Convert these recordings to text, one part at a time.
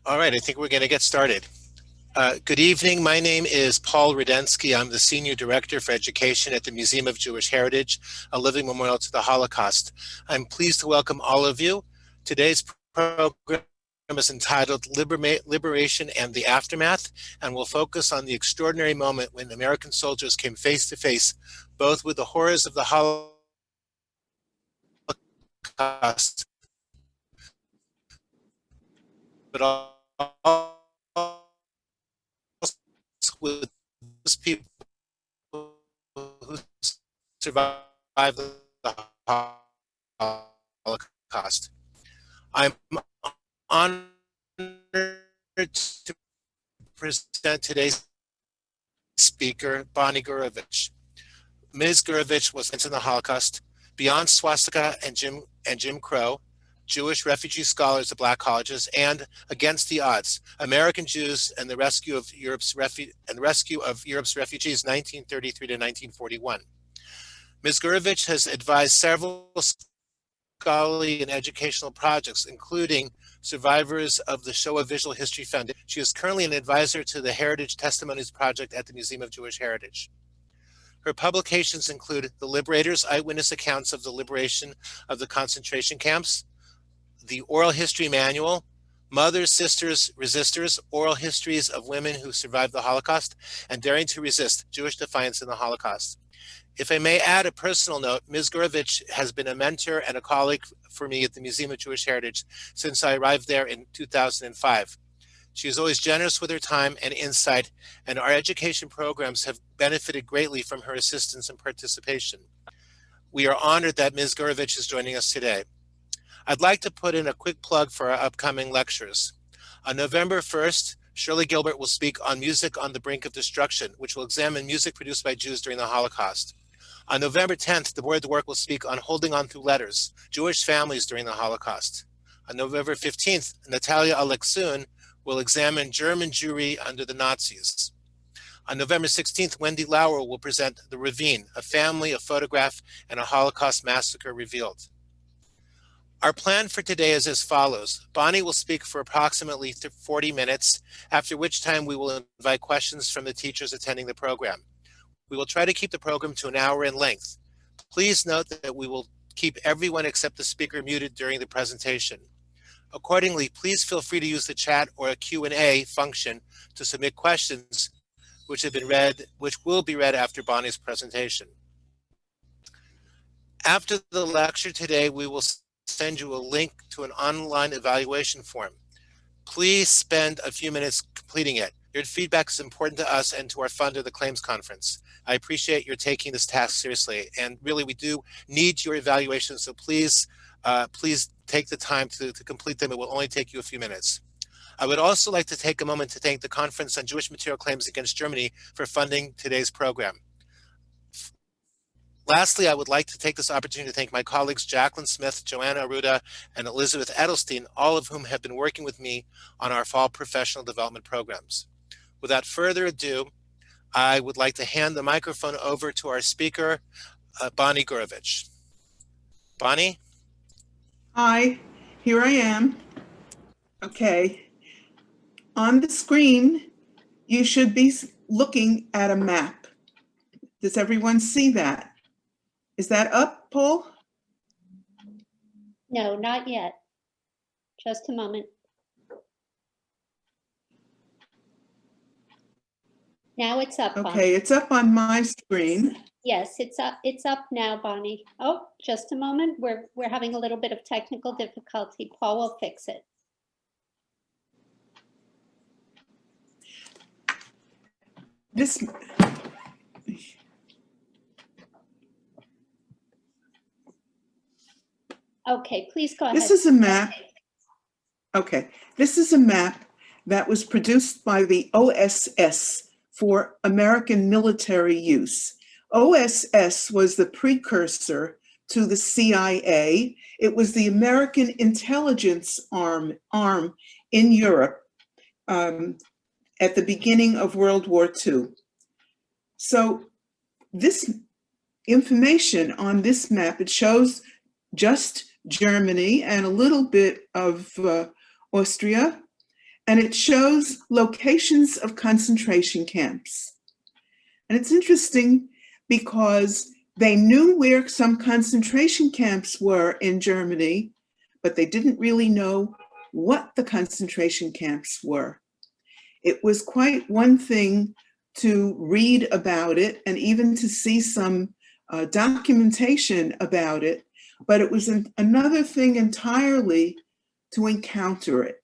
All right, I think we're going to get started. Good evening. My name is Paul Rudensky. I'm the Senior Director for Education at the Museum of Jewish Heritage, a living memorial to the Holocaust. I'm pleased to welcome all of you. Today's program is entitled Liberation and the Aftermath, and will focus on the extraordinary moment when American soldiers came face to face both with the horrors of the Holocaust, but also with those people who survived the Holocaust. I'm honored to present today's speaker, Bonnie Gurewitsch. Ms. Gurewitsch was in the Holocaust, beyond swastika and Jim Crow, Jewish refugee scholars of Black colleges, and Against the Odds, American Jews and the Rescue of Europe's Refugees, 1933 to 1941. Ms. Gurewitsch has advised several scholarly and educational projects, including survivors of the Shoah Visual History Foundation. She is currently an advisor to the Heritage Testimonies Project at the Museum of Jewish Heritage. Her publications include The Liberators, Eyewitness Accounts of the Liberation of the Concentration Camps, the Oral History Manual, Mothers, Sisters, Resistors, Oral Histories of Women Who Survived the Holocaust, and Daring to Resist, Jewish Defiance in the Holocaust. If I may add a personal note, Ms. Gurewitsch has been a mentor and a colleague for me at the Museum of Jewish Heritage since I arrived there in 2005. She is always generous with her time and insight, and our education programs have benefited greatly from her assistance and participation. We are honored that Ms. Gurewitsch is joining us today. I'd like to put in a quick plug for our upcoming lectures. On November 1st, Shirley Gilbert will speak on Music on the Brink of Destruction, which will examine music produced by Jews during the Holocaust. On November 10th, Deborah Dwork will speak on Holding On Through Letters, Jewish Families During the Holocaust. On November 15th, Natalia Alexun will examine German Jewry under the Nazis. On November 16th, Wendy Lauer will present The Ravine, a family, a photograph, and a Holocaust massacre revealed. Our plan for today is as follows. Bonnie will speak for approximately 40 minutes, after which time we will invite questions from the teachers attending the program. We will try to keep the program to an hour in length. Please note that we will keep everyone except the speaker muted during the presentation. Accordingly, please feel free to use the chat or a Q&A function to submit questions which will be read after Bonnie's presentation. After the lecture today, we will send you a link to an online evaluation form. Please spend a few minutes completing it. Your feedback is important to us and to our funder, the Claims Conference. I appreciate your taking this task seriously, and really we do need your evaluation, so please take the time to complete them. It will only take you a few minutes. I would also like to take a moment to thank the Conference on Jewish Material Claims Against Germany for funding today's program. Lastly, I would like to take this opportunity to thank my colleagues Jacqueline Smith, Joanna Aruda, and Elizabeth Edelstein, all of whom have been working with me on our fall professional development programs. Without further ado, I would like to hand the microphone over to our speaker, Bonnie Gurewitsch. Bonnie? Hi, here I am. Okay. On the screen, you should be looking at a map. Does everyone see that? Is that up, Paul? No, not yet. Just a moment. Now it's up, Bonnie. Okay, it's up on my screen. Yes, it's up. It's up now, Bonnie. Oh, just a moment. We're having a little bit of technical difficulty. Paul will fix it. This. Okay, please go ahead. This is a map. Okay, this is a map that was produced by the OSS for American military use. OSS was the precursor to the CIA. It was the American intelligence arm in Europe at the beginning of World War II. So this information on this map, it shows just Germany and a little bit of Austria. and it shows locations of concentration camps. And it's interesting because they knew where some concentration camps were in Germany, but they didn't really know what the concentration camps were. It was quite one thing to read about it and even to see some documentation about it, but it was another thing entirely to encounter it.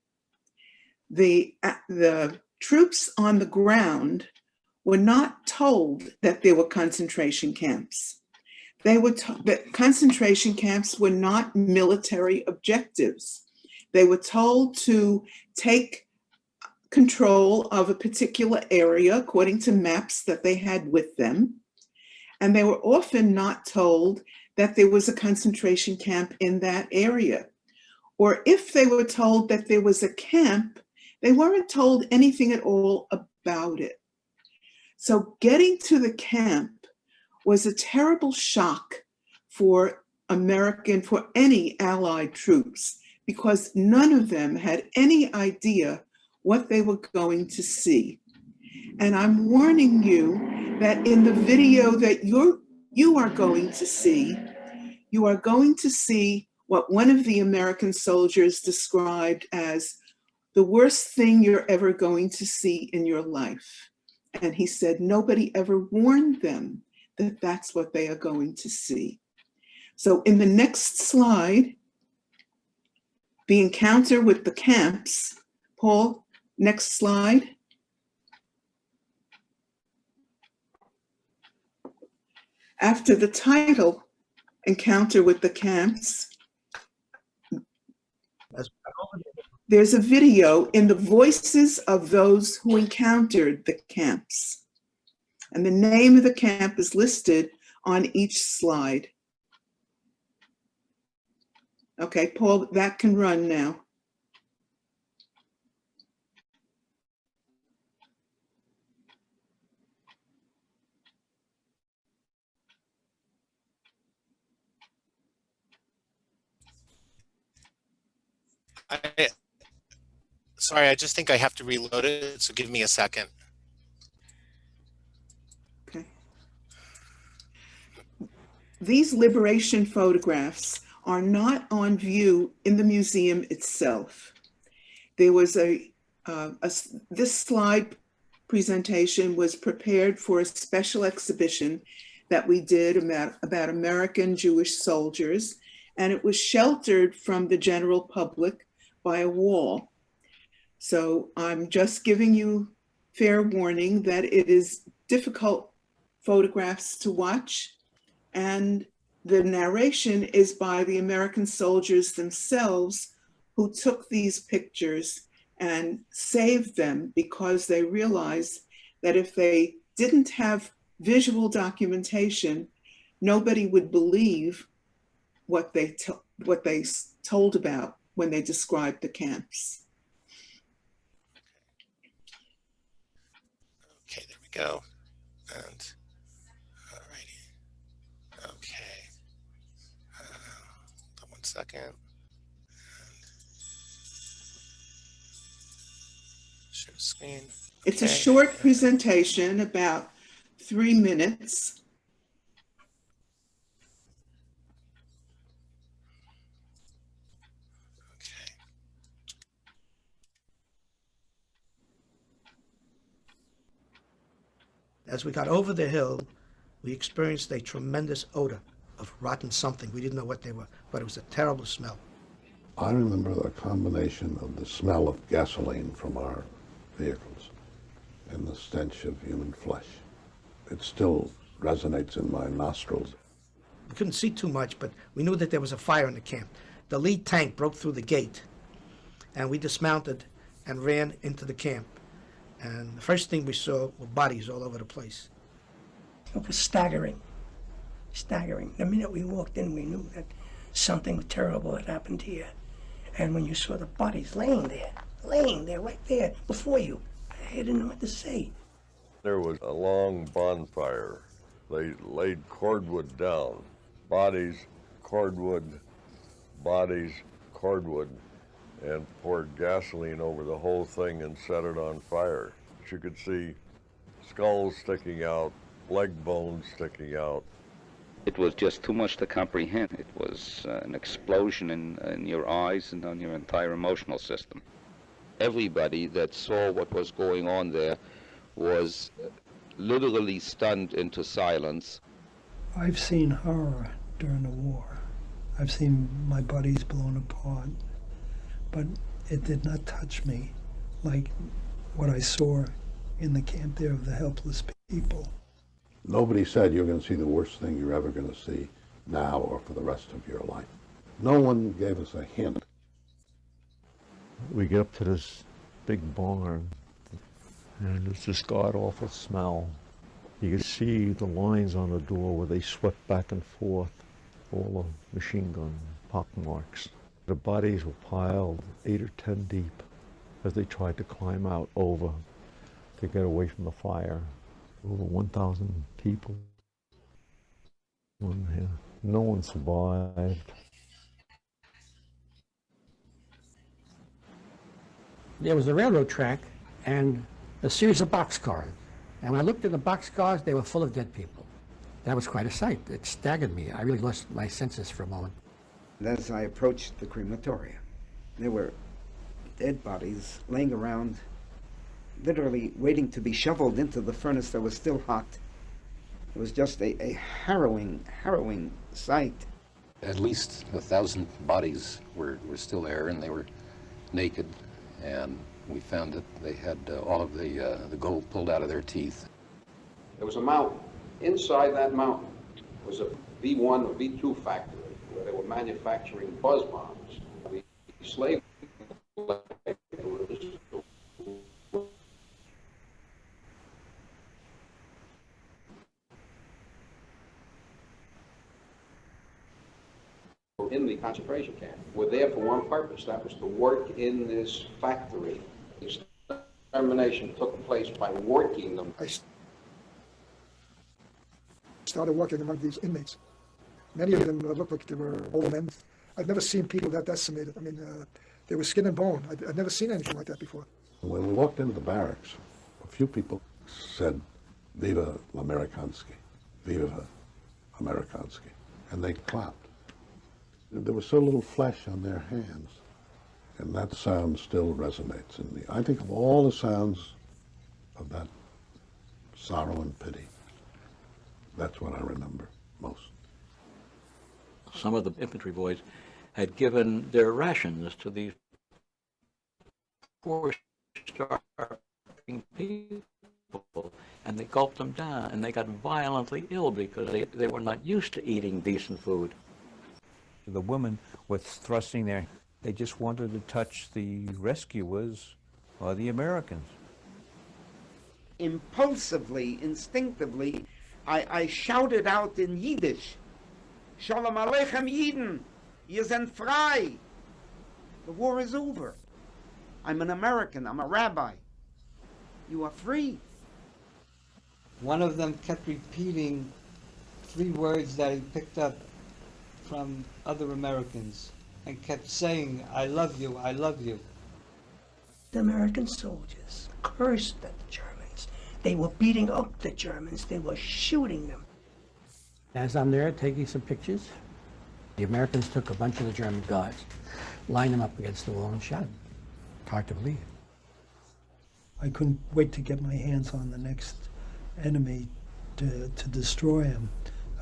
The troops on the ground were not told that there were concentration camps. They were that concentration camps were not military objectives. They were told to take control of a particular area according to maps that they had with them. And they were often not told that there was a concentration camp in that area. Or if they were told that there was a camp, they weren't told anything at all about it. So getting to the camp was a terrible shock for any Allied troops, because none of them had any idea what they were going to see. And I'm warning you that in the video that you are going to see, you are going to see what one of the American soldiers described as the worst thing you're ever going to see in your life. And he said nobody ever warned them that that's what they are going to see. So in the next slide, the encounter with the camps. Paul, next slide. After the title, Encounter with the Camps, there's a video in the voices of those who encountered the camps. And the name of the camp is listed on each slide. Okay, Paul, that can run now. Sorry, I just think I have to reload it, so give me a second. Okay. These liberation photographs are not on view in the museum itself. There was this slide presentation was prepared for a special exhibition that we did about American Jewish soldiers, and it was sheltered from the general public by a wall. So I'm just giving you fair warning that it is difficult photographs to watch, and the narration is by the American soldiers themselves who took these pictures and saved them because they realized that if they didn't have visual documentation, nobody would believe what they told about when they described the camps. Okay, there we go. And alrighty. Okay. Hold on 1 second. Share screen. It's a short presentation, about 3 minutes. As we got over the hill, we experienced a tremendous odor of rotten something. We didn't know what they were, but it was a terrible smell. I remember the combination of the smell of gasoline from our vehicles and the stench of human flesh. It still resonates in my nostrils. We couldn't see too much, but we knew that there was a fire in the camp. The lead tank broke through the gate, and we dismounted and ran into the camp. And the first thing we saw were bodies all over the place. It was staggering, staggering. The minute we walked in, we knew that something terrible had happened here. And when you saw the bodies laying there, right there before you, I didn't know what to say. There was a long bonfire. They laid cordwood down. Bodies, cordwood, bodies, cordwood. and poured gasoline over the whole thing and set it on fire. You could see skulls sticking out, leg bones sticking out. It was just too much to comprehend. It was an explosion in your eyes and on your entire emotional system. Everybody that saw what was going on there was literally stunned into silence. I've seen horror during the war. I've seen my buddies blown apart, but it did not touch me like what I saw in the camp there of the helpless people. Nobody said you're going to see the worst thing you're ever going to see now or for the rest of your life. No one gave us a hint. We get up to this big barn, and it's this god-awful smell. You could see the lines on the door where they swept back and forth, all the machine gun pock marks. The bodies were piled 8 or 10 deep as they tried to climb out over to get away from the fire. Over 1,000 people. No one survived. There was a railroad track and a series of boxcars. And when I looked at the boxcars, they were full of dead people. That was quite a sight. It staggered me. I really lost my senses for a moment. And as I approached the crematorium, there were dead bodies laying around, literally waiting to be shoveled into the furnace that was still hot. It was just a harrowing, harrowing sight. At least 1,000 bodies were still there, and they were naked, and we found that they had all of the gold pulled out of their teeth. There was a mountain. Inside that mountain was a V1 or V2 factory where they were manufacturing buzz bombs. The slave laborers in the concentration camp were there for one purpose. That was to work in this factory. Extermination took place by working them. I started working among these inmates. Many of them looked like they were old men. I've never seen people that decimated. I mean, they were skin and bone. I'd never seen anything like that before. When we walked into the barracks, a few people said, "Viva l'Amerikanski, Viva Amerikanski," and they clapped. There was so little flesh on their hands, and that sound still resonates in me. I think of all the sounds of that sorrow and pity, that's what I remember most. Some of the infantry boys had given their rations to these poor starving people, and they gulped them down, and they got violently ill because they were not used to eating decent food. The women were thrusting their, they just wanted to touch the rescuers or the Americans. Impulsively, instinctively, I shouted out in Yiddish, "Shalom Aleichem Yidden, ihr seid frei. The war is over. I'm an American, I'm a rabbi. You are free." One of them kept repeating 3 words that he picked up from other Americans and kept saying, "I love you, I love you." The American soldiers cursed at the Germans. They were beating up the Germans. They were shooting them. As I'm there taking some pictures, the Americans took a bunch of the German guys, lined them up against the wall and shot them. It's hard to believe. I couldn't wait to get my hands on the next enemy to destroy him.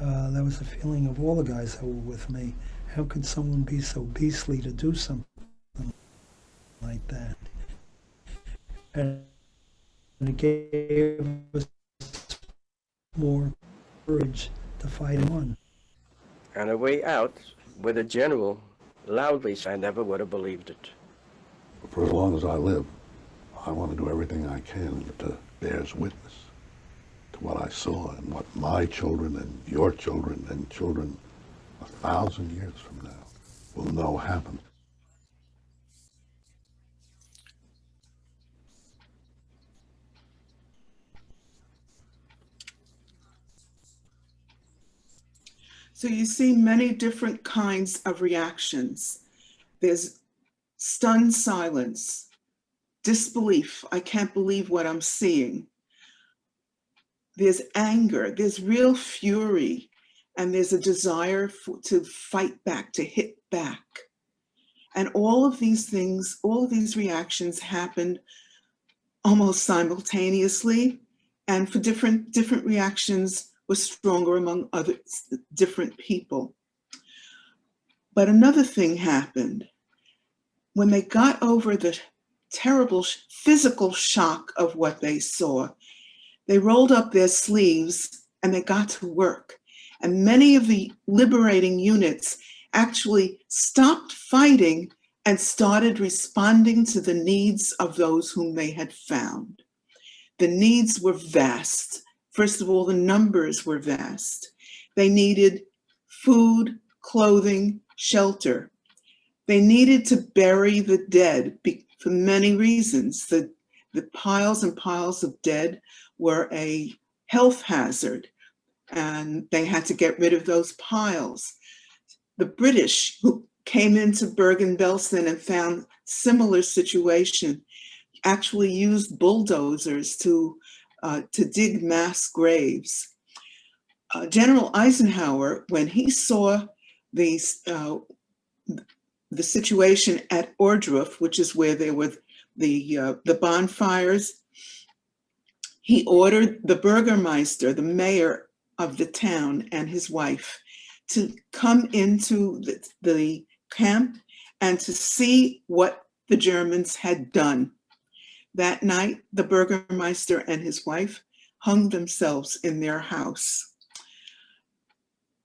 That was the feeling of all the guys that were with me. How could someone be so beastly to do something like that? And it gave us more courage to fight on. On the way out, with a general loudly said, "I never would have believed it." For as long as I live, I want to do everything I can to bear witness to what I saw and what my children and your children and children 1,000 years from now will know happened. So you see many different kinds of reactions. There's stunned silence, disbelief. I can't believe what I'm seeing. There's anger, there's real fury, and there's a desire to fight back, to hit back. And all of these things, all of these reactions happened almost simultaneously, and for different reactions were stronger among other different people. But another thing happened. When they got over the terrible physical shock of what they saw, they rolled up their sleeves and they got to work. And many of the liberating units actually stopped fighting and started responding to the needs of those whom they had found. The needs were vast. First of all, the numbers were vast. They needed food, clothing, shelter. They needed to bury the dead for many reasons. The piles and piles of dead were a health hazard, and they had to get rid of those piles. The British, who came into Bergen-Belsen and found similar situation, actually used bulldozers to dig mass graves. General Eisenhower, when he saw the situation at Ohrdruf, which is where there were the bonfires, he ordered the Burgermeister, the mayor of the town, and his wife to come into the camp and to see what the Germans had done. That night, the Burgermeister and his wife hung themselves in their house.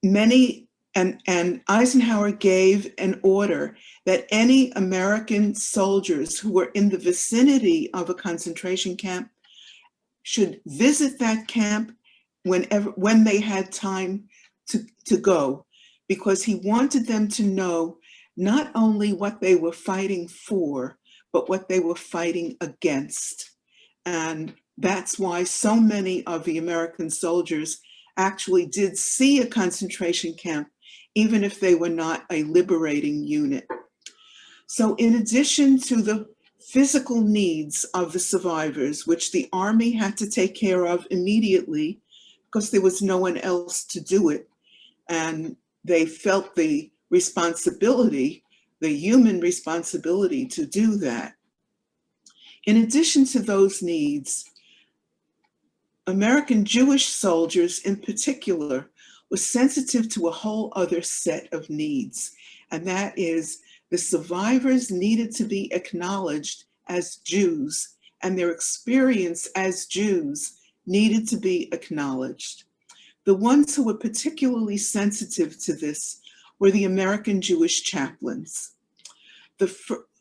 And Eisenhower gave an order that any American soldiers who were in the vicinity of a concentration camp should visit that camp when they had time to go, because he wanted them to know not only what they were fighting for, but what they were fighting against. And that's why so many of the American soldiers actually did see a concentration camp, even if they were not a liberating unit. So in addition to the physical needs of the survivors, which the army had to take care of immediately because there was no one else to do it, and they felt the responsibility, the human responsibility to do that. In addition to those needs, American Jewish soldiers in particular were sensitive to a whole other set of needs, and that is the survivors needed to be acknowledged as Jews, and their experience as Jews needed to be acknowledged. The ones who were particularly sensitive to this were the American Jewish chaplains.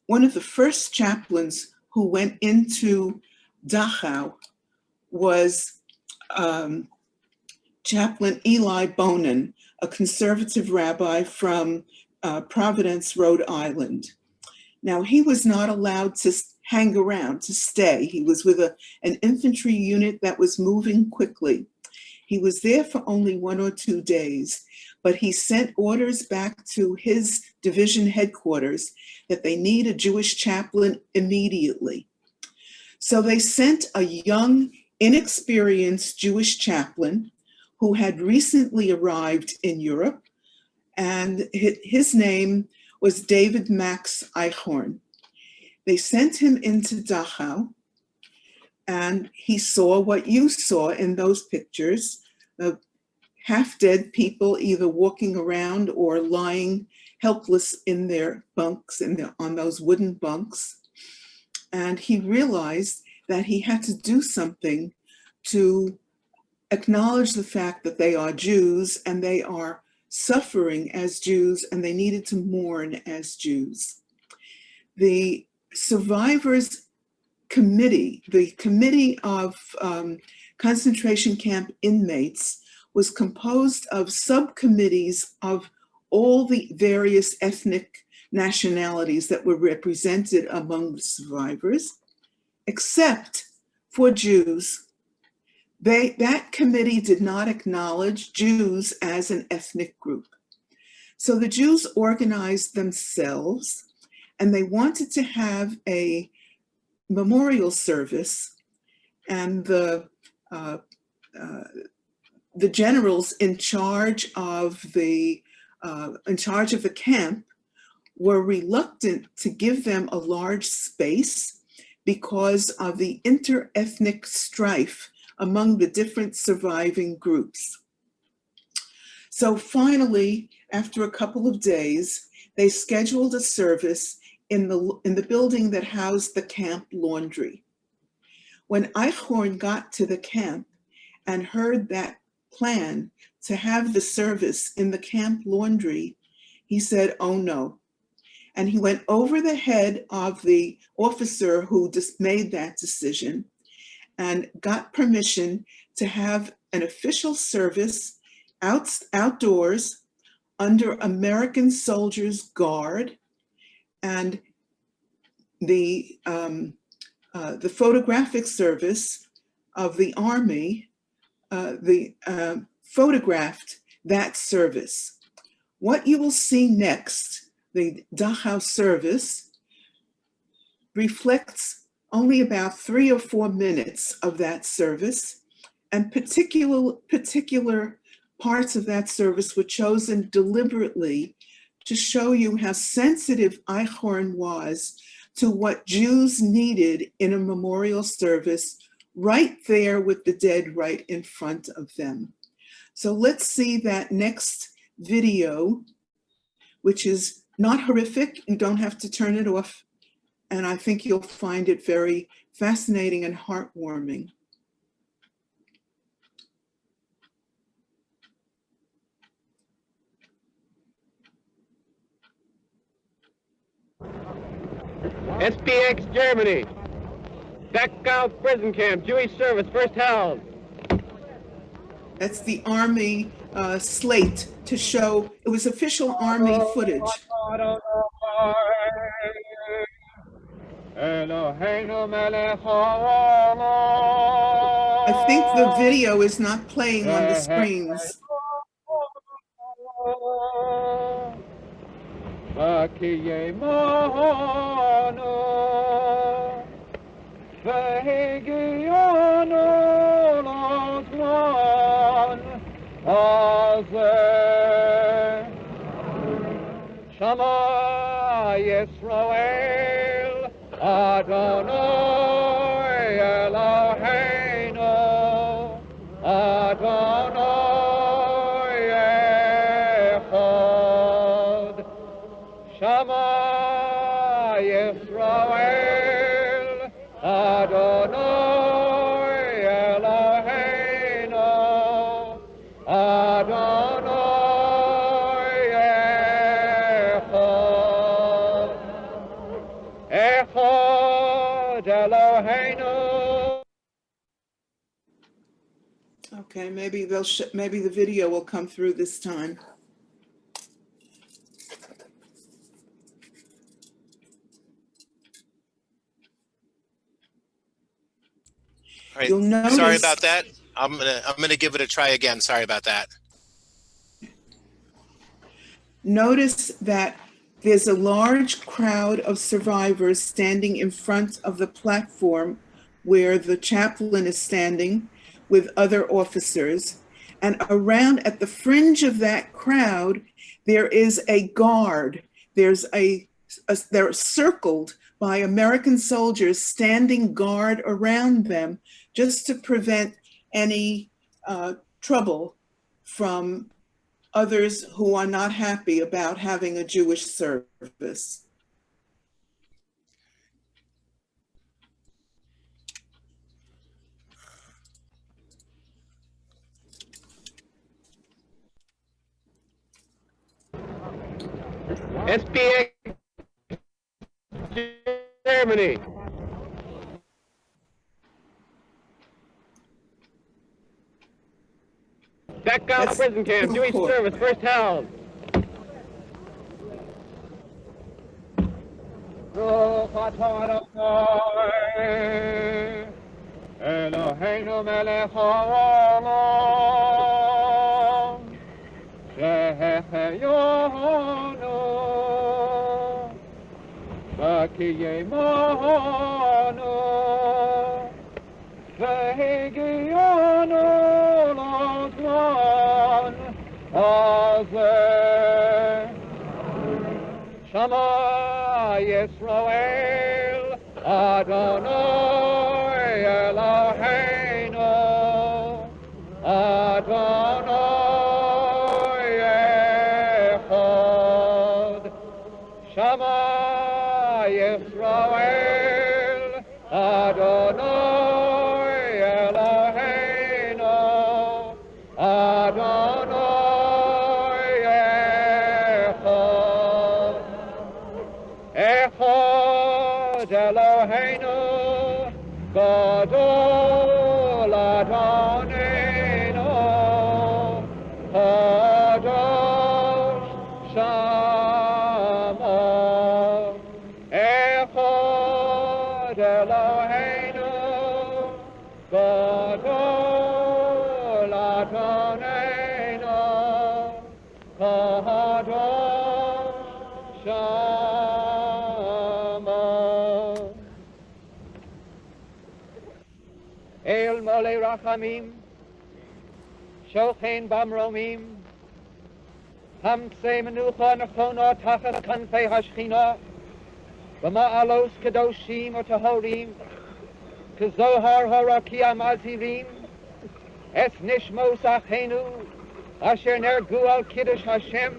One of the first chaplains who went into Dachau was Chaplain Eli Bonin, a conservative rabbi from Providence, Rhode Island. Now, he was not allowed to hang around, to stay. He was with an infantry unit that was moving quickly. He was there for only 1 or 2 days, but he sent orders back to his division headquarters that they need a Jewish chaplain immediately. So they sent a young, inexperienced Jewish chaplain who had recently arrived in Europe, and his name was David Max Eichhorn. They sent him into Dachau, and he saw what you saw in those pictures, of half-dead people either walking around or lying helpless in their bunks, on those wooden bunks. And he realized that he had to do something to acknowledge the fact that they are Jews and they are suffering as Jews, and they needed to mourn as Jews. The survivors committee, the committee of concentration camp inmates, was composed of subcommittees of all the various ethnic nationalities that were represented among the survivors, except for Jews. That committee did not acknowledge Jews as an ethnic group. So the Jews organized themselves, and they wanted to have a memorial service, and the generals in charge of the camp were reluctant to give them a large space because of the inter-ethnic strife among the different surviving groups. So finally, after a couple of days, they scheduled a service in the building that housed the camp laundry. When Eichhorn got to the camp and heard that plan to have the service in the camp laundry, he said, "Oh no." And he went over the head of the officer who just made that decision and got permission to have an official service outdoors under American soldiers' guard. And the photographic service of the Army photographed that service. What you will see next, the Dachau service, reflects only about 3 or 4 minutes of that service, and particular parts of that service were chosen deliberately to show you how sensitive Eichhorn was to what Jews needed in a memorial service, right there with the dead right in front of them. So let's see that next video, which is not horrific. You don't have to turn it off. And I think you'll find it very fascinating and heartwarming. SPX Germany. Dachau prison camp, Jewish service, first held. That's the Army slate to show, it was official Army footage. I think the video is not playing on the screens. Shama Yisrael Adonai Eloheinu Adonai Echad Shama Yisrael Adonai Eloheinu Adonai Okay, maybe maybe the video will come through this time. All right. You'll notice, sorry about that. I'm gonna give it a try again. Sorry about that. Notice that there's a large crowd of survivors standing in front of the platform where the chaplain is standing with other officers. And around at the fringe of that crowd, there is a guard. They're circled by American soldiers standing guard around them just to prevent any trouble from others who are not happy about having a Jewish service. SPX Germany. Dachau prison camp, Jewish service, first held. Eloheinu melech haolam, shehecheyonu, קיימנו והגיענו לזמן הזה. שמע ישראל אדוני אלוהינו אדוני אחד. שמע ישראל אדוני אלוהינו אדוני אחד. אחד אלוהינו גדול אדוננו קדוש שמו. אחד אלוהינו גדול אדוננו קדוש שמו. אל מלא רחמים שוכן במרומים המצא מנוחה נכונה תחת כנפי השכינה במעלות קדושים וטהורים כזוהר הרקיע מזהירים את נשמות אחינו אשר נהרגו על קידוש השם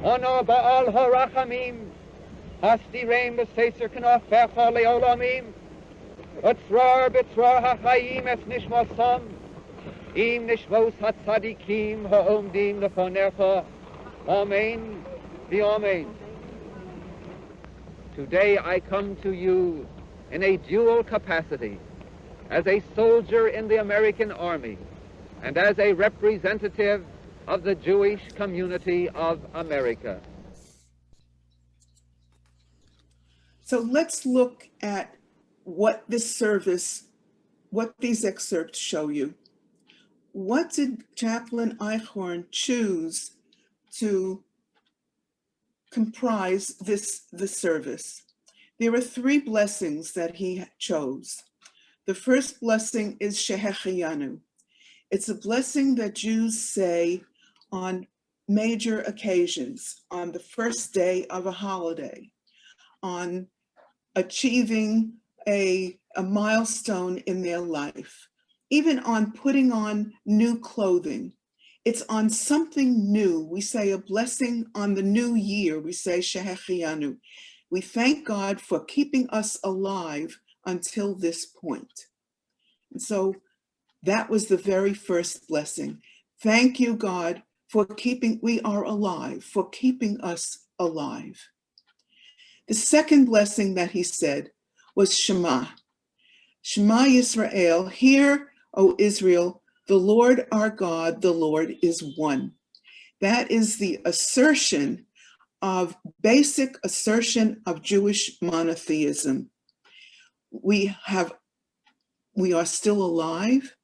אנו בעל הרחמים הסתירם בסתר כנפיך לעולמים וצרור בצרור החיים את נשמתם עם נשמות הצדיקים העומדים לפניך. Amen. Be Amen. Today I come to you in a dual capacity as a soldier in the American Army and as a representative of the Jewish community of America. So let's look at what this service, what these excerpts show you. What did Chaplain Eichhorn choose to comprise the service? There are three blessings that he chose. The first blessing is Shehechianu. It's a blessing that Jews say on major occasions, on the first day of a holiday, on achieving a milestone in their life, even on putting on new clothing. It's on something new. We say a blessing on the new year. We say Shehechianu. We thank God for keeping us alive until this point. And so that was the very first blessing. Thank you, God, for we are alive, for keeping us alive. The second blessing that he said was Shema. Shema Yisrael, hear, O Israel, the Lord our God, the Lord is one. That is the basic assertion of Jewish monotheism. We are still alive.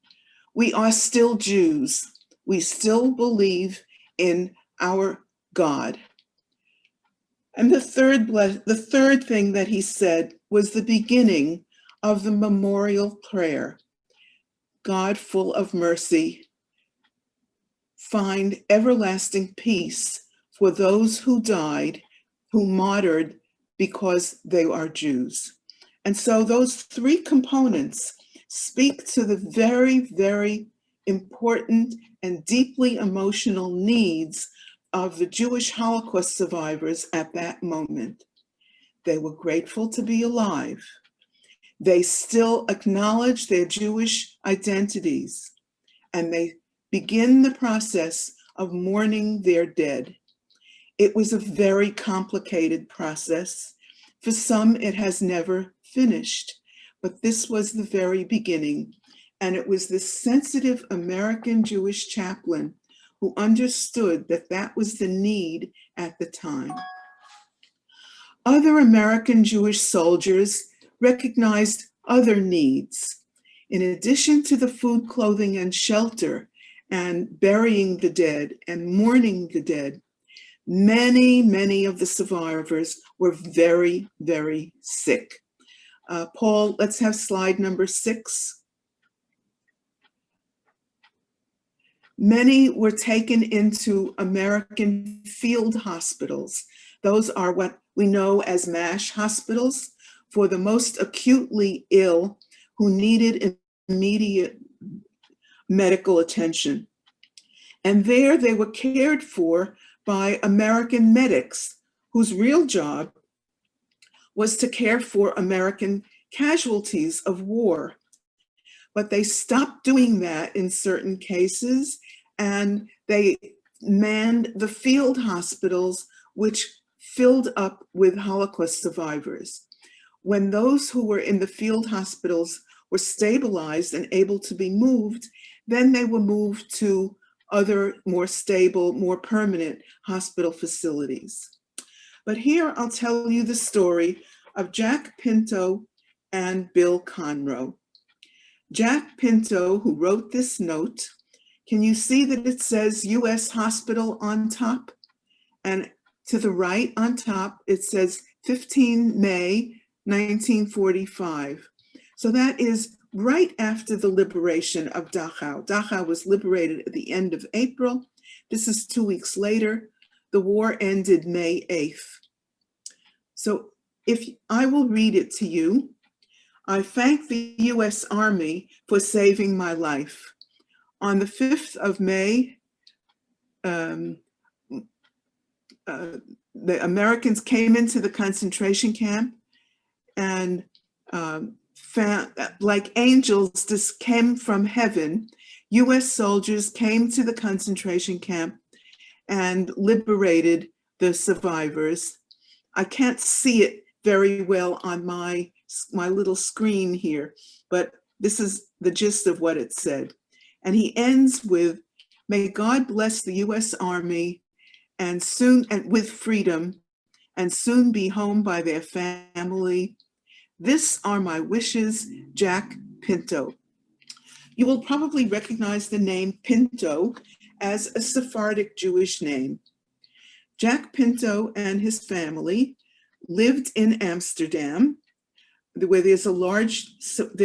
We are still Jews. We still believe in our God. And the third thing that he said was the beginning of the memorial prayer. God, full of mercy, find everlasting peace for those who died, who martyred because they are Jews. And so those three components speak to the very, very important and deeply emotional needs of the Jewish Holocaust survivors at that moment. They were grateful to be alive. They still acknowledge their Jewish identities, and they begin the process of mourning their dead. It was a very complicated process. For some, it has never finished, but this was the very beginning. And it was this sensitive American Jewish chaplain who understood that that was the need at the time. Other American Jewish soldiers recognized other needs. In addition to the food, clothing, and shelter, and burying the dead and mourning the dead, Many of the survivors were very, very sick. Paul, let's have slide number 6. Many were taken into American field hospitals. Those are what we know as MASH hospitals for the most acutely ill who needed immediate medical attention. And there they were cared for by American medics whose real job was to care for American casualties of war. But they stopped doing that in certain cases, and they manned the field hospitals, which filled up with Holocaust survivors. When those who were in the field hospitals were stabilized and able to be moved, then they were moved to other more stable, more permanent hospital facilities. But here I'll tell you the story of Jack Pinto and Bill Conroe. Jack Pinto, who wrote this note, can you see that it says U.S. Hospital on top? And to the right on top, it says 15 May 1945. So that is right after the liberation of Dachau. Dachau was liberated at the end of April. This is 2 weeks later. The war ended May 8th. So if I will read it to you, I thank the U.S. Army for saving my life. On the 5th of May, the Americans came into the concentration camp and found, like angels just came from heaven. U.S. soldiers came to the concentration camp and liberated the survivors. I can't see it very well on my little screen here, but this is the gist of what it said. And he ends with, may God bless the U.S. Army and with freedom, and soon be home by their family. This are my wishes, Jack Pinto. You will probably recognize the name Pinto as a Sephardic Jewish name. Jack Pinto and his family lived in Amsterdam, where there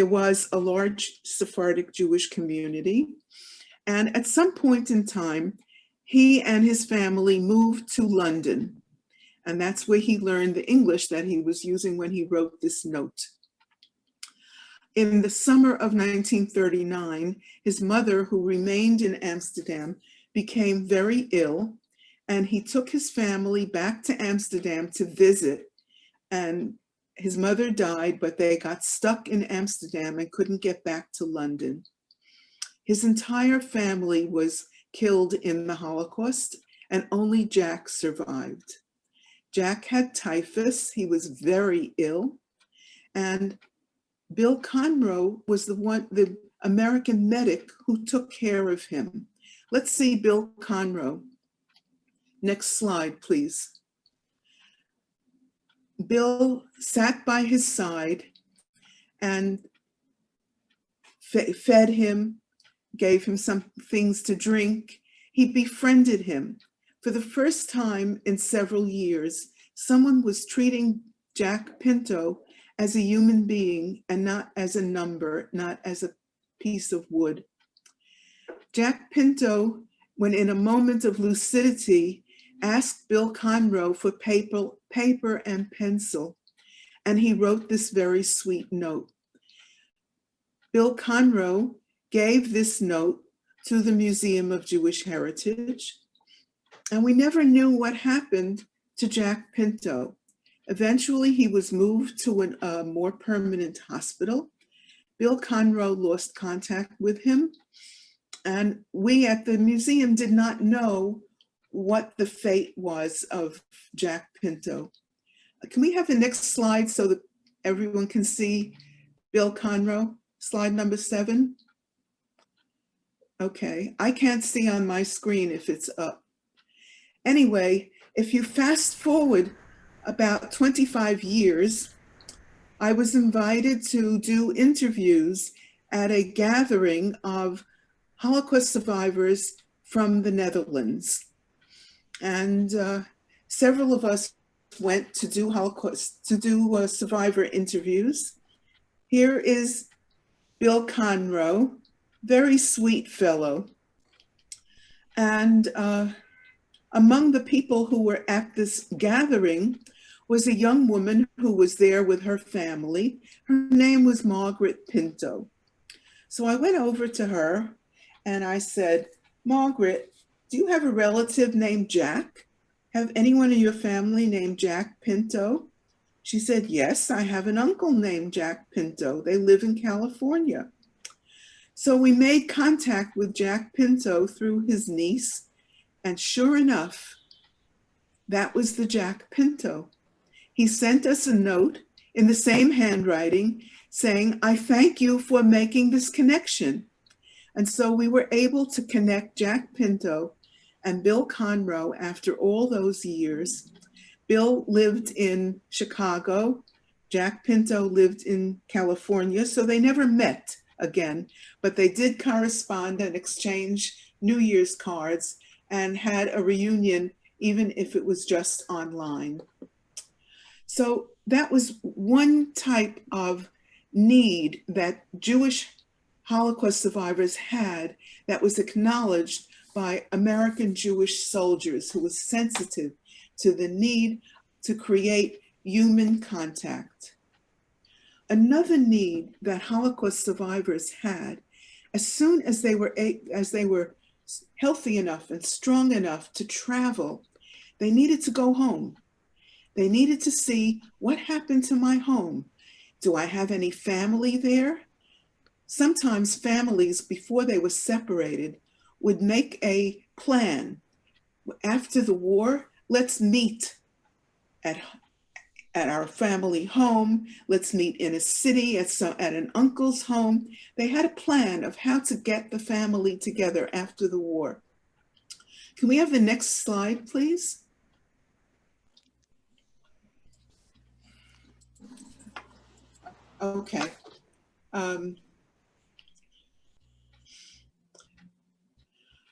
was a large Sephardic Jewish community. And at some point in time, he and his family moved to London. And that's where he learned the English that he was using when he wrote this note. In the summer of 1939, his mother, who remained in Amsterdam, became very ill, and he took his family back to Amsterdam to visit. And his mother died, but they got stuck in Amsterdam and couldn't get back to London. His entire family was killed in the Holocaust, and only Jack survived. Jack had typhus, he was very ill, and Bill Conroe was the American medic who took care of him. Let's see Bill Conroe. Next slide, please. Bill sat by his side and fed him, gave him some things to drink. He befriended him. For the first time in several years, someone was treating Jack Pinto as a human being and not as a number, not as a piece of wood. Jack Pinto, when in a moment of lucidity, asked Bill Conroe for paper and pencil, and he wrote this very sweet note. Bill Conroe gave this note to the Museum of Jewish Heritage, and we never knew what happened to Jack Pinto. Eventually, he was moved to a more permanent hospital. Bill Conroe lost contact with him, and we at the museum did not know what the fate was of Jack Pinto. Can we have the next slide so that everyone can see Bill Conroe? Slide number 7. Okay, I can't see on my screen if it's up. Anyway, if you fast forward about 25 years, I was invited to do interviews at a gathering of Holocaust survivors from the Netherlands. And several of us went to do Holocaust, survivor interviews. Here is Bill Conroe, very sweet fellow. And among the people who were at this gathering was a young woman who was there with her family. Her name was Margaret Pinto. So I went over to her and I said, Margaret, do you have a relative named Jack? Have anyone in your family named Jack Pinto? She said, yes, I have an uncle named Jack Pinto. They live in California. So we made contact with Jack Pinto through his niece, and sure enough, that was the Jack Pinto. He sent us a note in the same handwriting saying, I thank you for making this connection. And so we were able to connect Jack Pinto and Bill Conroe after all those years. Bill lived in Chicago. Jack Pinto lived in California, so they never met again, but they did correspond and exchange New Year's cards and had a reunion, even if it was just online. So that was one type of need that Jewish Holocaust survivors had that was acknowledged by American Jewish soldiers who was sensitive to the need to create human contact. Another need that Holocaust survivors had, as soon as they were healthy enough and strong enough to travel, they needed to go home. They needed to see what happened to my home. Do I have any family there? Sometimes families, before they were separated, would make a plan. After the war, let's meet at our family home. Let's meet in a city at an uncle's home. They had a plan of how to get the family together after the war. Can we have the next slide, please? Okay.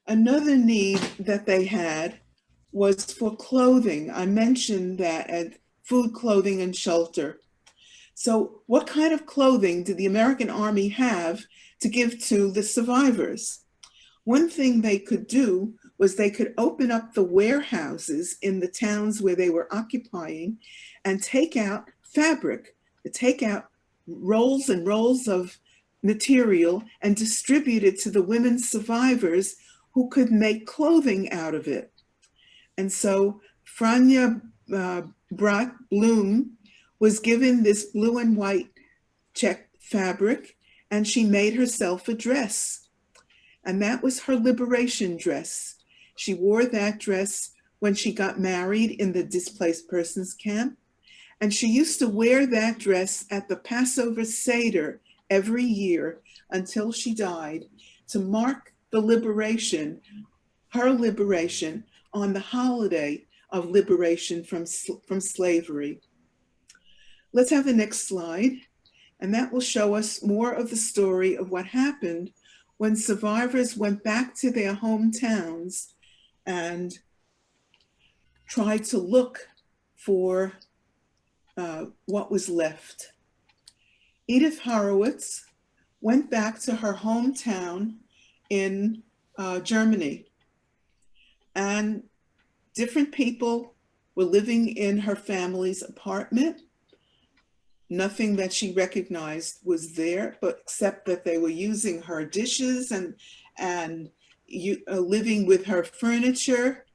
Another need that they had was for clothing. I mentioned that at food, clothing, and shelter. So what kind of clothing did the American Army have to give to the survivors? One thing they could do was they could open up the warehouses in the towns where they were occupying and take out fabric, take out rolls and rolls of material and distribute it to the women survivors who could make clothing out of it. And so Franja Bratt Bloom was given this blue and white checked fabric, and she made herself a dress. And that was her liberation dress. She wore that dress when she got married in the displaced persons camp. And she used to wear that dress at the Passover Seder every year until she died to mark the liberation, her liberation, on the holiday of liberation from slavery. Let's have the next slide, and that will show us more of the story of what happened when survivors went back to their hometowns and tried to look for what was left. Edith Horowitz went back to her hometown in Germany, and different people were living in her family's apartment. Nothing that she recognized was there, but except that they were using her dishes and living with her furniture.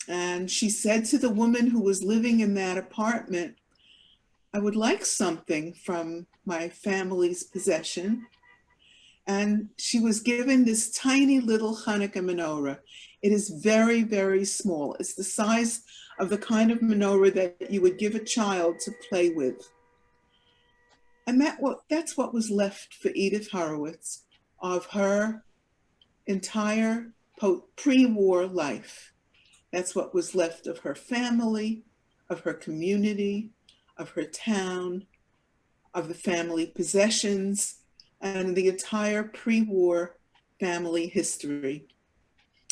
And she said to the woman who was living in that apartment, I would like something from my family's possession. And she was given this tiny little Hanukkah menorah. It is very, very small. It's the size of the kind of menorah that you would give a child to play with. And that's what was left for Edith Horowitz of her entire pre-war life. That's what was left of her family, of her community, of her town, of the family possessions, and the entire pre-war family history.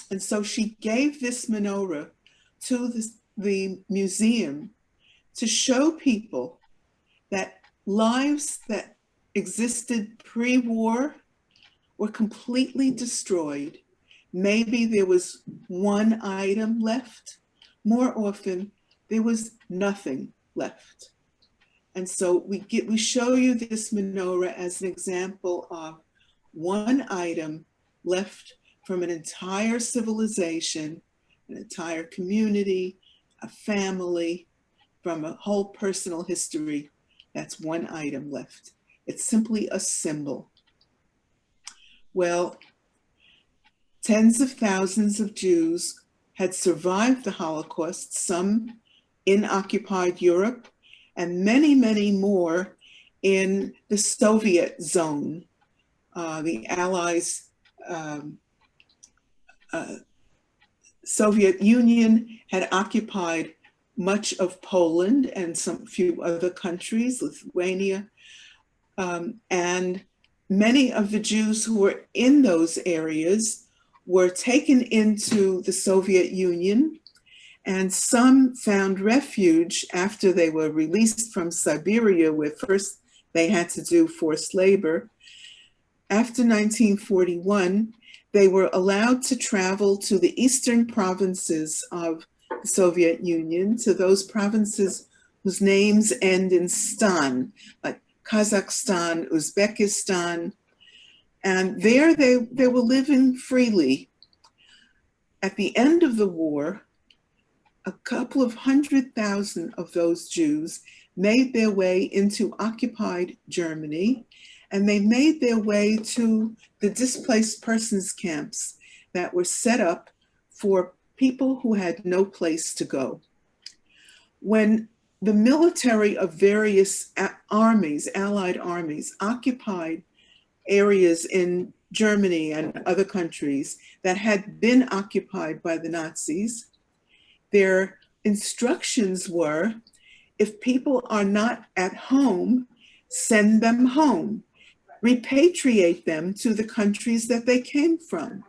And so she gave this menorah to the museum to show people that lives that existed pre-war were completely destroyed. Maybe there was one item left. More often, there was nothing left. And so we show you this menorah as an example of one item left from an entire civilization, an entire community, a family, from a whole personal history. That's one item left. It's simply a symbol. Well, tens of thousands of Jews had survived the Holocaust, some in occupied Europe, and many, many more in the Soviet zone. The Allies, Soviet Union had occupied much of Poland and some few other countries, Lithuania, and many of the Jews who were in those areas were taken into the Soviet Union, and some found refuge after they were released from Siberia, where first they had to do forced labor. After 1941, they were allowed to travel to the eastern provinces of the Soviet Union, to those provinces whose names end in stan, like Kazakhstan, Uzbekistan, and there they were living freely. At the end of the war, a couple of 100,000 of those Jews made their way into occupied Germany, and they made their way to the displaced persons camps that were set up for people who had no place to go. When the military of various armies, Allied armies, occupied areas in Germany and other countries that had been occupied by the Nazis, their instructions were, if people are not at home, send them home, repatriate them to the countries that they came from.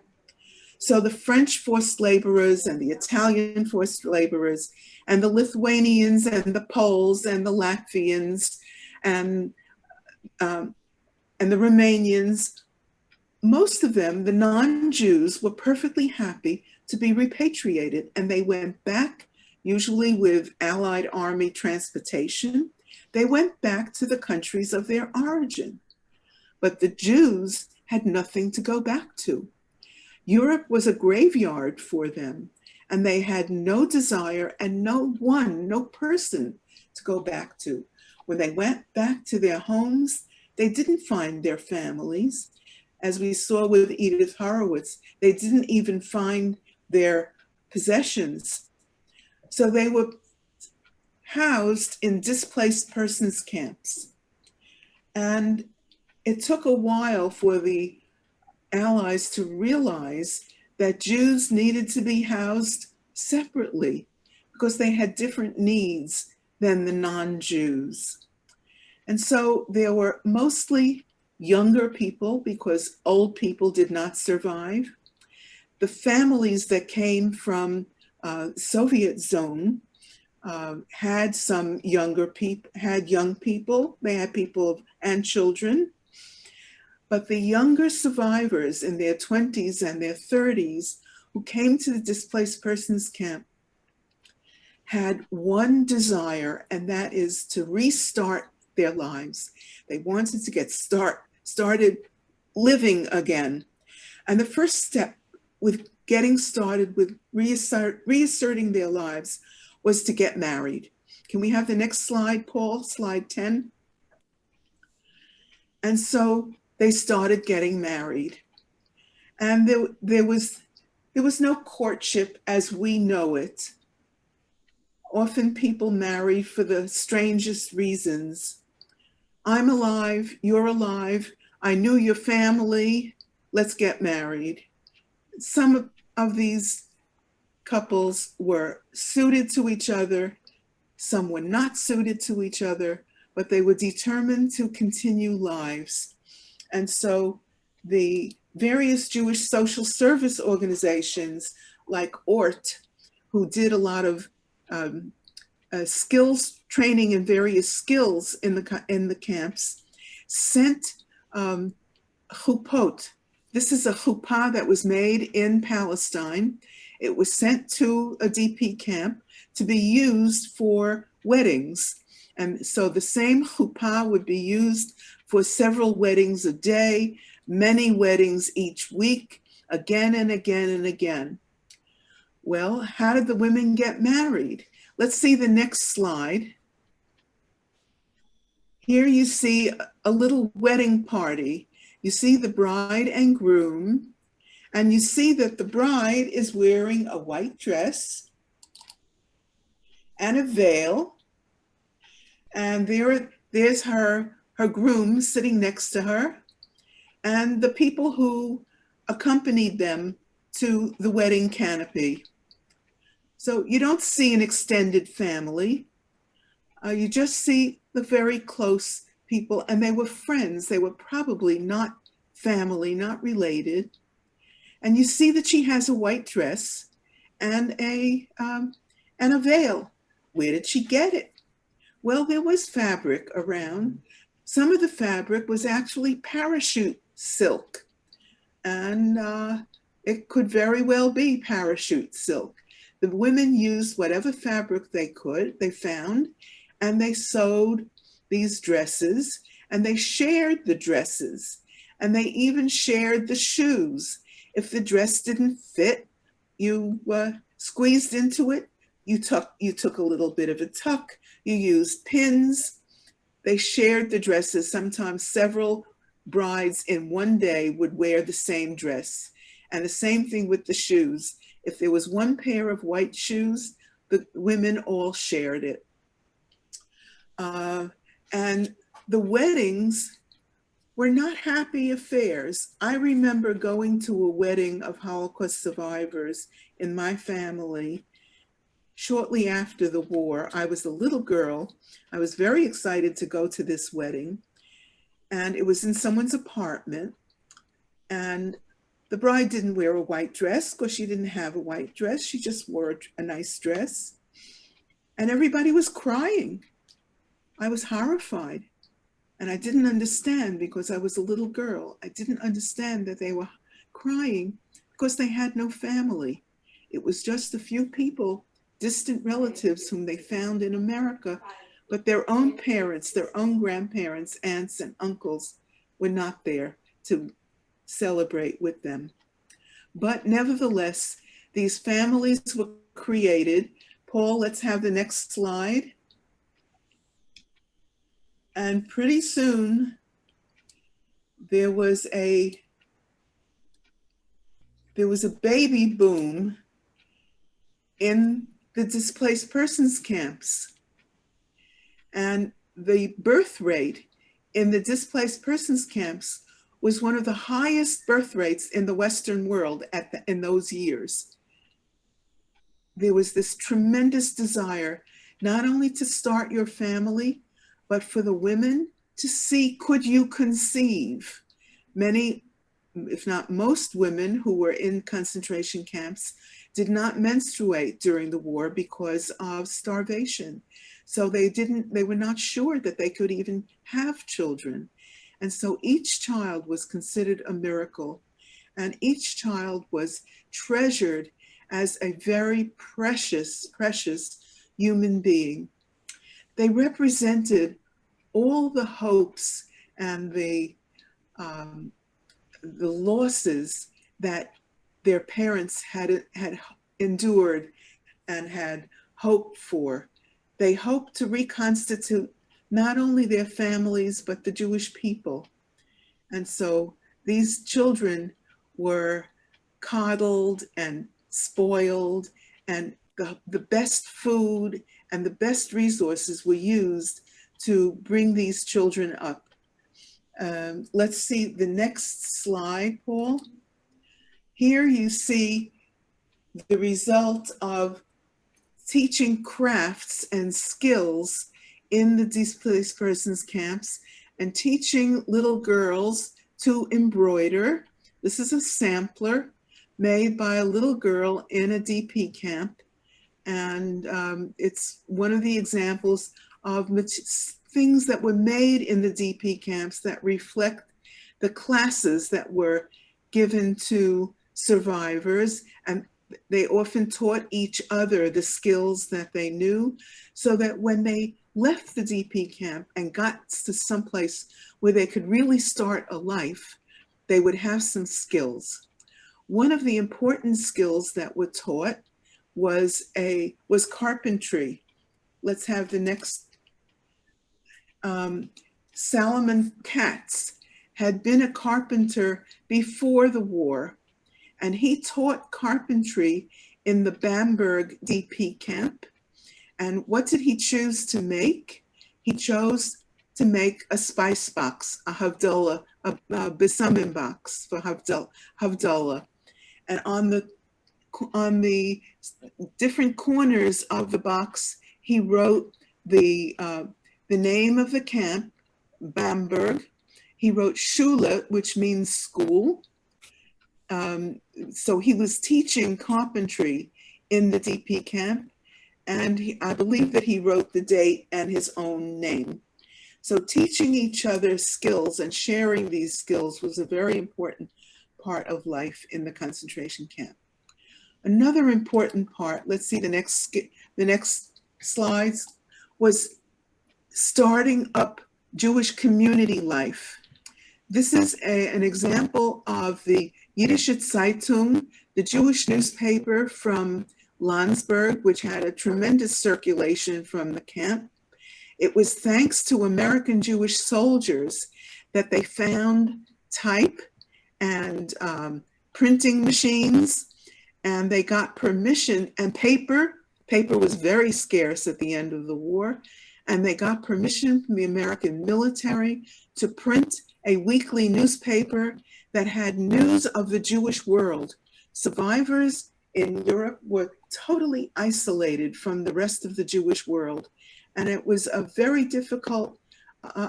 So the French forced laborers and the Italian forced laborers and the Lithuanians and the Poles and the Latvians and the Romanians, most of them, the non-Jews, were perfectly happy to be repatriated, and they went back, usually with Allied army transportation. They went back to the countries of their origin. But the Jews had nothing to go back to. Europe was a graveyard for them, and they had no desire and no person to go back to. When they went back to their homes, they didn't find their families. As we saw with Edith Horowitz, they didn't even find their possessions. So they were housed in displaced persons camps. And it took a while for the Allies to realize that Jews needed to be housed separately because they had different needs than the non-Jews. And so there were mostly younger people because old people did not survive. The families that came from Soviet zone had some younger people, had young people, they had people and children. But the younger survivors in their 20s and their 30s who came to the displaced persons camp had one desire, and that is to restart their lives. They wanted to get started living again. And the first step with getting started with reasserting their lives was to get married. Can we have the next slide, Paul? Slide 10. And so they started getting married. And there was no courtship as we know it. Often people marry for the strangest reasons. I'm alive, you're alive, I knew your family, let's get married. Some of these couples were suited to each other, some were not suited to each other, but they were determined to continue lives. And so the various Jewish social service organizations like ORT, who did a lot of skills training in various skills in the camps, sent chupot. This is a chuppah that was made in Palestine. It was sent to a DP camp to be used for weddings. And so the same chuppah would be used for several weddings a day, many weddings each week, again and again and again. Well, how did the women get married? Let's see the next slide. Here you see a little wedding party. You see the bride and groom, and you see that the bride is wearing a white dress and a veil, and there's her groom sitting next to her, and the people who accompanied them to the wedding canopy. So you don't see an extended family. You just see the very close people, and they were friends. They were probably not family, not related. And you see that she has a white dress and a veil. Where did she get it? Well, there was fabric around. Some of the fabric was actually parachute silk, and it could very well be parachute silk. The women used whatever fabric they found, and they sewed these dresses, and they shared the dresses, and they even shared the shoes. If the dress didn't fit, you squeezed into it, you took a little bit of a tuck, you used pins. They shared the dresses. Sometimes several brides in one day would wear the same dress. And the same thing with the shoes. If there was one pair of white shoes, the women all shared it. And the weddings were not happy affairs. I remember going to a wedding of Holocaust survivors in my family shortly after the war. I was a little girl. I was very excited to go to this wedding, and it was in someone's apartment. And the bride didn't wear a white dress because she didn't have a white dress. She just wore a nice dress. And everybody was crying. I was horrified. And I didn't understand because I was a little girl. I didn't understand that they were crying because they had no family. It was just a few people, distant relatives whom they found in America, but their own parents, their own grandparents, aunts and uncles were not there to celebrate with them. But nevertheless, these families were created. Paul, let's have the next slide. And pretty soon, there was a baby boom in the displaced persons camps. And the birth rate in the displaced persons camps was one of the highest birth rates in the Western world in those years. There was this tremendous desire not only to start your family, but for the women to see, could you conceive? Many, if not most women who were in concentration camps did not menstruate during the war because of starvation. So they were not sure that they could even have children. And so each child was considered a miracle, and each child was treasured as a very precious, precious human being. They represented all the hopes and the losses that their parents had endured and had hoped for. They hoped to reconstitute not only their families, but the Jewish people. And so these children were coddled and spoiled, and the best food and the best resources were used to bring these children up. Let's see the next slide, Paul. Here you see the result of teaching crafts and skills in the displaced persons camps and teaching little girls to embroider. This is a sampler made by a little girl in a DP camp. And it's one of the examples of things that were made in the DP camps that reflect the classes that were given to survivors, and they often taught each other the skills that they knew, so that when they left the DP camp and got to someplace where they could really start a life, they would have some skills. One of the important skills that were taught was carpentry. Let's have the next. Salomon Katz had been a carpenter before the war, and he taught carpentry in the Bamberg DP camp. And what did he choose to make? He chose to make a spice box, a havdalah, a besamim box for havdalah. And on the different corners of the box, he wrote the name of the camp, Bamberg. He wrote Schule, which means school. So he was teaching carpentry in the DP camp, and I believe that he wrote the date and his own name. So teaching each other skills and sharing these skills was a very important part of life in the concentration camp. Another important part, let's see the next slides, was starting up Jewish community life. This is an example of the Yiddische Zeitung, the Jewish newspaper from Landsberg, which had a tremendous circulation from the camp. It was thanks to American Jewish soldiers that they found type and printing machines, and they got permission, and paper was very scarce at the end of the war, and they got permission from the American military to print a weekly newspaper that had news of the Jewish world. Survivors in Europe were totally isolated from the rest of the Jewish world, and it was a very difficult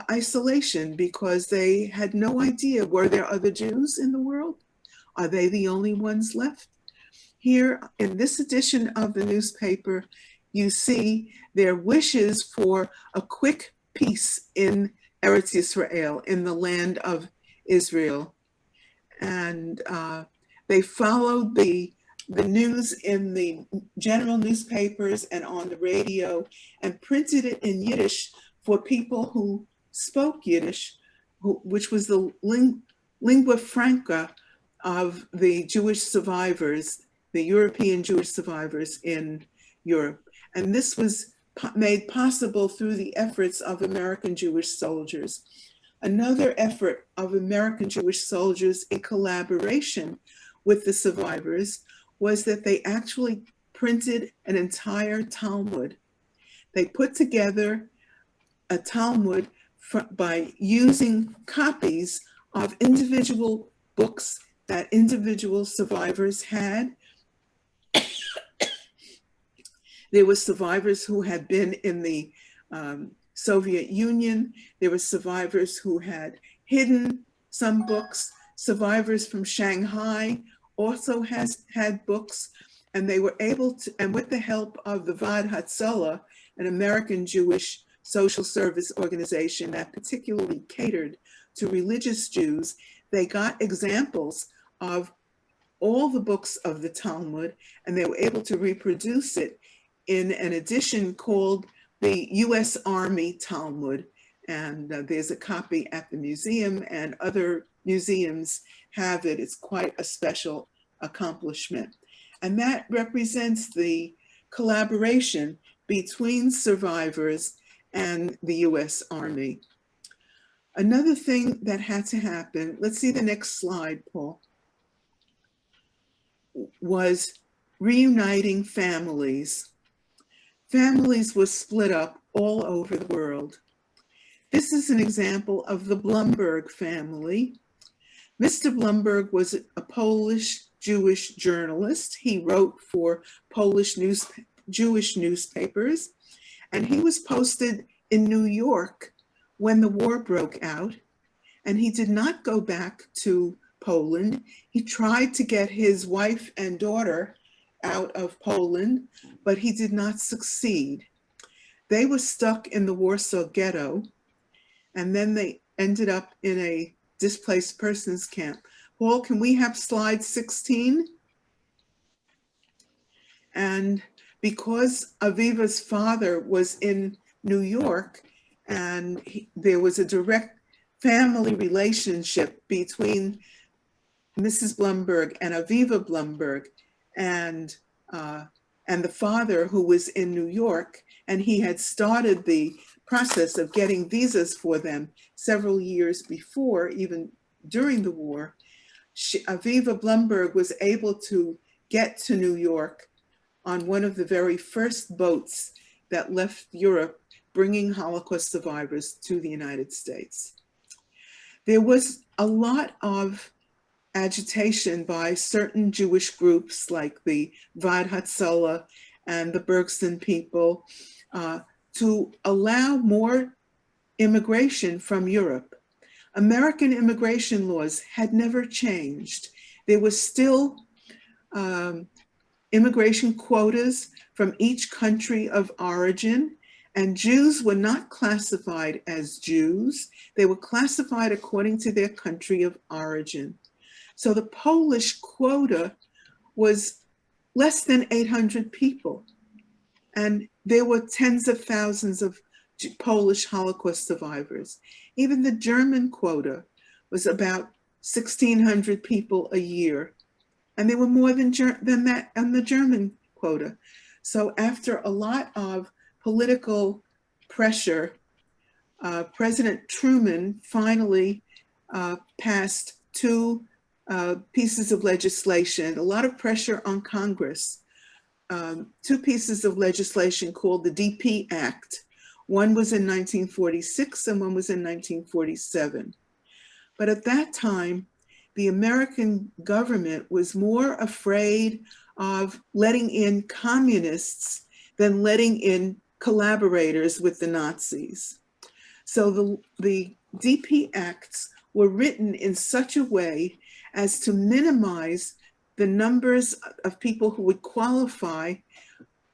isolation because they had no idea, were there other Jews in the world? Are they the only ones left? Here in this edition of the newspaper, you see their wishes for a quick peace in Eretz Yisrael, in the land of Israel. And they followed the news in the general newspapers and on the radio and printed it in Yiddish for people who spoke Yiddish, which was the lingua franca of the Jewish survivors, the European Jewish survivors in Europe. And this was made possible through the efforts of American Jewish soldiers. Another effort of American Jewish soldiers in collaboration with the survivors was that they actually printed an entire Talmud. They put together a Talmud by using copies of individual books that individual survivors had. There were survivors who had been in the Soviet Union. There were survivors who had hidden some books. Survivors from Shanghai also had books, and they were able to, and with the help of the Vad Hatzalah, an American Jewish social service organization that particularly catered to religious Jews, they got examples of all the books of the Talmud, and they were able to reproduce it in an edition called the U.S. Army Talmud. And there's a copy at the museum, and other museums have it. It's quite a special accomplishment. And that represents the collaboration between survivors and the U.S. Army. Another thing that had to happen, let's see the next slide, Paul, was reuniting families. Families were split up all over the world. This is an example of the Blumberg family. Mr. Blumberg was a Polish Jewish journalist. He wrote for Polish Jewish newspapers, and he was posted in New York when the war broke out, and he did not go back to Poland. He tried to get his wife and daughter out of Poland, but he did not succeed. They were stuck in the Warsaw Ghetto, and then they ended up in a displaced persons camp. Paul, can we have slide 16? And because Aviva's father was in New York, and there was a direct family relationship between Mrs. Blumberg and Aviva Blumberg, and the father, who was in New York, and he had started the process of getting visas for them several years before, even during the war. Aviva Blumberg was able to get to New York on one of the very first boats that left Europe, bringing Holocaust survivors to the United States. There was a lot of agitation by certain Jewish groups like the Vad Hatzalah and the Bergson people to allow more immigration from Europe. American immigration laws had never changed. There was still immigration quotas from each country of origin, and Jews were not classified as Jews. They were classified according to their country of origin. So the Polish quota was less than 800 people. And there were tens of thousands of Polish Holocaust survivors. Even the German quota was about 1,600 people a year. And there were more than that on the German quota. So after a lot of political pressure, President Truman finally passed two pieces of legislation, a lot of pressure on Congress, two pieces of legislation called the DP Act. One was in 1946 and one was in 1947. But at that time, the American government was more afraid of letting in communists than letting in collaborators with the Nazis. So the DP Acts were written in such a way as to minimize the numbers of people who would qualify,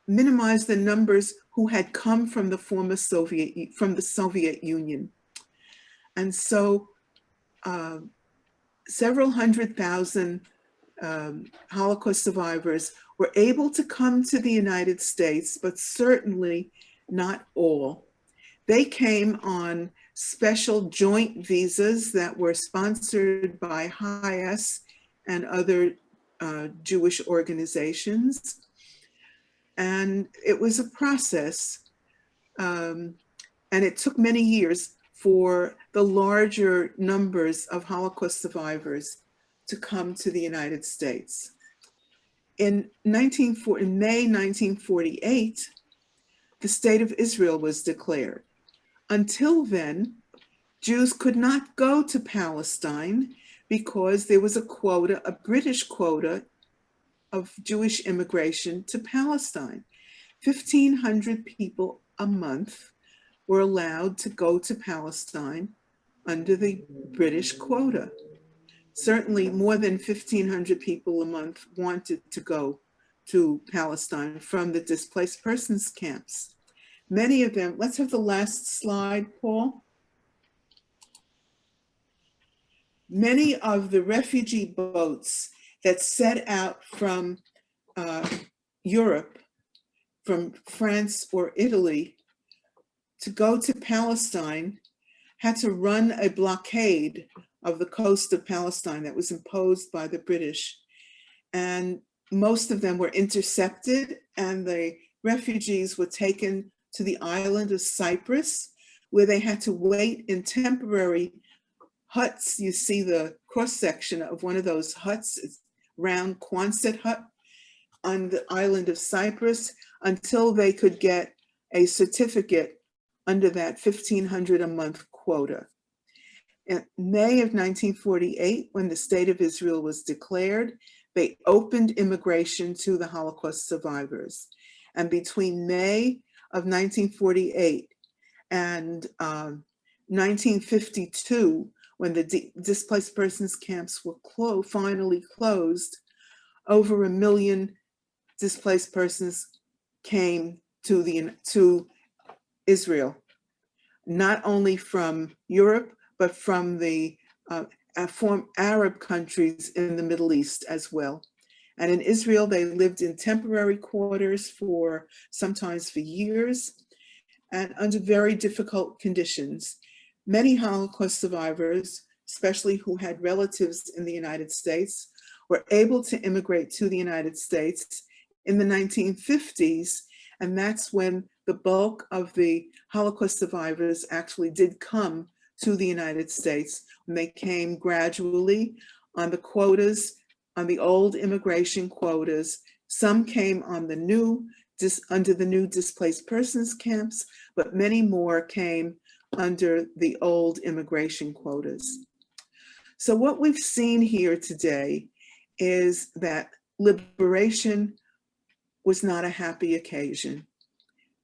minimize the numbers who had come from the former Soviet Union. And so several hundred thousand Holocaust survivors were able to come to the United States, but certainly not all. They came on special joint visas that were sponsored by HIAS and other Jewish organizations. And it was a process, and it took many years for the larger numbers of Holocaust survivors to come to the United States. In May 1948, the State of Israel was declared. Until then, Jews could not go to Palestine because there was a quota, a British quota of Jewish immigration to Palestine. 1,500 people a month were allowed to go to Palestine under the British quota. Certainly more than 1,500 people a month wanted to go to Palestine from the displaced persons camps. Many of them, let's have the last slide, Paul. Many of the refugee boats that set out from Europe, from France or Italy, to go to Palestine had to run a blockade of the coast of Palestine that was imposed by the British. And most of them were intercepted, and the refugees were taken to the island of Cyprus, where they had to wait in temporary huts. You see the cross-section of one of those huts, it's round Quonset hut on the island of Cyprus, until they could get a certificate under that 1,500 a month quota. In May of 1948, when the State of Israel was declared, they opened immigration to the Holocaust survivors. And between May of 1948 and 1952, when the displaced persons camps were finally closed, over 1 million displaced persons came to Israel, not only from Europe, but from the Arab countries in the Middle East as well. And in Israel, they lived in temporary quarters sometimes for years, and under very difficult conditions. Many Holocaust survivors, especially who had relatives in the United States, were able to immigrate to the United States in the 1950s, and that's when the bulk of the Holocaust survivors actually did come to the United States, when they came gradually on the quotas, on the old immigration quotas. Some came on under the new displaced persons camps, but many more came under the old immigration quotas. So what we've seen here today is that liberation was not a happy occasion.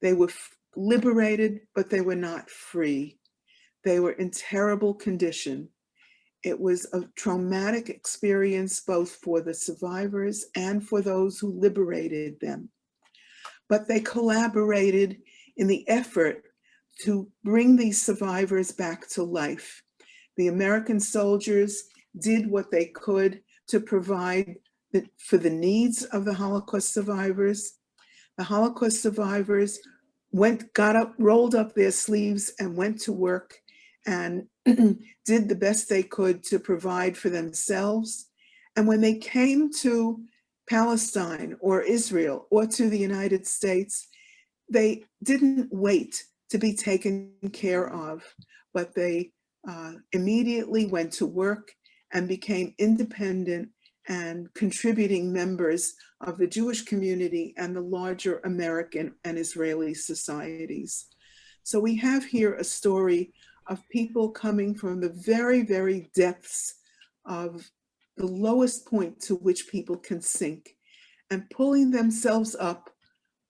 They were liberated, but they were not free. They were in terrible condition. It was a traumatic experience both for the survivors and for those who liberated them. But they collaborated in the effort to bring these survivors back to life. The American soldiers did what they could to provide for the needs of the Holocaust survivors. The Holocaust survivors rolled up their sleeves and went to work and did the best they could to provide for themselves. And when they came to Palestine or Israel or to the United States, they didn't wait to be taken care of, but they immediately went to work and became independent and contributing members of the Jewish community and the larger American and Israeli societies. So we have here a story of people coming from the very, very depths of the lowest point to which people can sink and pulling themselves up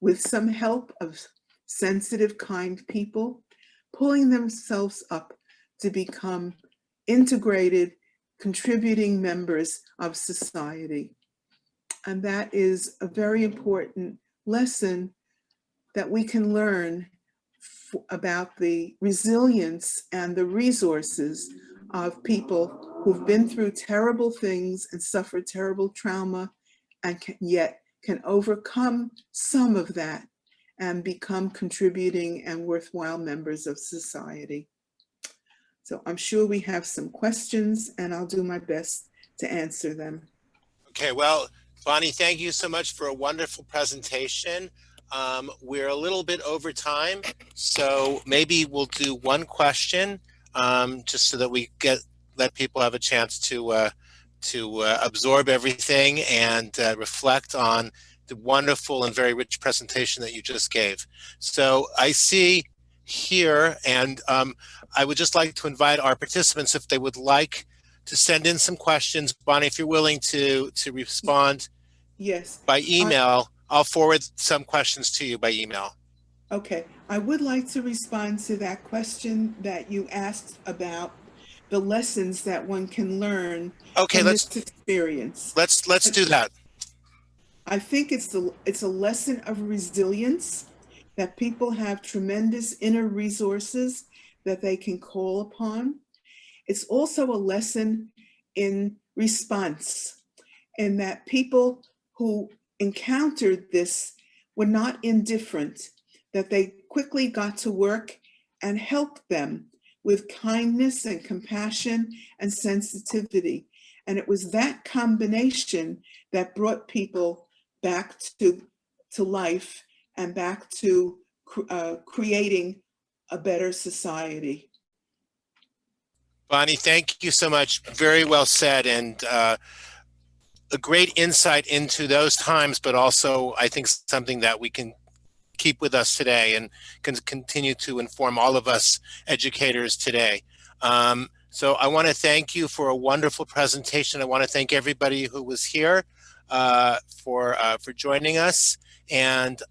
with some help of sensitive, kind people, pulling themselves up to become integrated, contributing members of society. And that is a very important lesson that we can learn about the resilience and the resources of people who've been through terrible things and suffered terrible trauma and yet can overcome some of that and become contributing and worthwhile members of society. So I'm sure we have some questions and I'll do my best to answer them. Okay, well, Bonnie, thank you so much for a wonderful presentation. We're a little bit over time, so maybe we'll do one question just so that we let people have a chance to absorb everything and reflect on the wonderful and very rich presentation that you just gave. So I see here, and I would just like to invite our participants, if they would like to send in some questions. Bonnie, if you're willing to respond yes, by email, I'll forward some questions to you by email. Okay, I would like to respond to that question that you asked about the lessons that one can learn from this experience. Let's do that. I think it's a lesson of resilience, that people have tremendous inner resources that they can call upon. It's also a lesson in response, in that people who encountered this were not indifferent, that they quickly got to work and helped them with kindness and compassion and sensitivity. And it was that combination that brought people back to life and back to creating a better society. Bonnie, thank you so much. Very well said, and a great insight into those times, but also I think something that we can keep with us today and can continue to inform all of us educators today. So I want to thank you for a wonderful presentation. I want to thank everybody who was here for joining us. And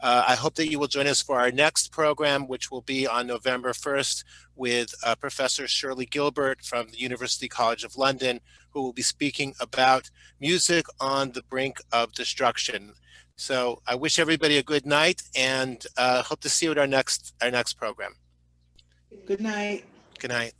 I hope that you will join us for our next program, which will be on November 1st with Professor Shirley Gilbert from the University College of London, who will be speaking about music on the brink of destruction. So I wish everybody a good night, and hope to see you at our next program. Good night. Good night.